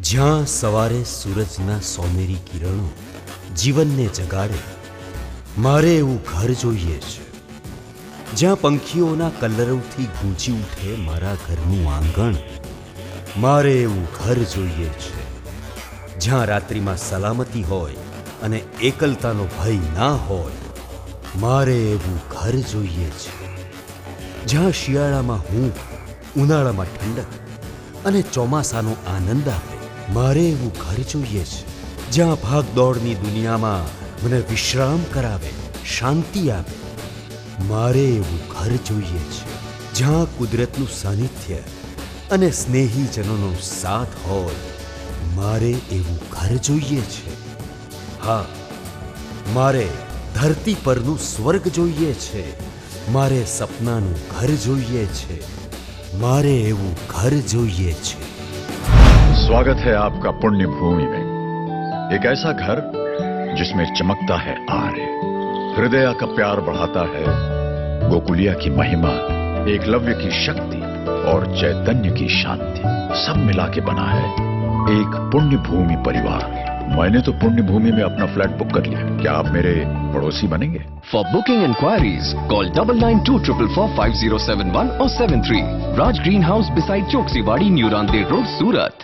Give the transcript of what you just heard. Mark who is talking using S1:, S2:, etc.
S1: જ્યાં સવારે સૂરજના સોનેરી કિરણો જીવનને જગાડે, મારે એવું ઘર જોઈએ છે જ્યાં પંખીઓના કલરવથી ગૂંજી ઉઠે મારા ઘરનું આંગણ. મારે એવું ઘર જોઈએ છે જ્યાં રાત્રિમાં સલામતી હોય અને એકલતાનો ભય ના હોય. મારે એવું ઘર જોઈએ છે જ્યાં શિયાળામાં હૂંફ, ઉનાળામાં ઠંડક અને ચોમાસાનો આનંદ આપે. મારે એવું ઘર જોઈએ છે જ્યાં ભાગદોડની દુનિયામાં મને વિશ્રામ કરાવે, શાંતિ આપે. મારે એવું ઘર જોઈએ છે જ્યાં કુદરતનું સાનિધ્ય અને સ્નેહીજનોનો સાથ હોય. મારે એવું ઘર જોઈએ છે. હા, મારે ધરતી પરનું સ્વર્ગ જોઈએ છે. મારે સપનાનું ઘર જોઈએ છે. મારે એવું ઘર જોઈએ છે.
S2: स्वागत है आपका पुण्य भूमि में, एक ऐसा घर जिसमें चमकता है आर्य, हृदय का प्यार बढ़ाता है गोकुलिया की महिमा, एकलव्य की शक्ति और चैतन्य की शांति, सब मिला के बना है एक पुण्य भूमि परिवार. मैंने तो पुण्य भूमि में अपना फ्लैट बुक कर लिया. क्या आप मेरे पड़ोसी बनेंगे?
S3: For booking inquiries, call 9924445071 or 73. Raj Greenhouse beside Choksibadi, New Randeh Road, Surat.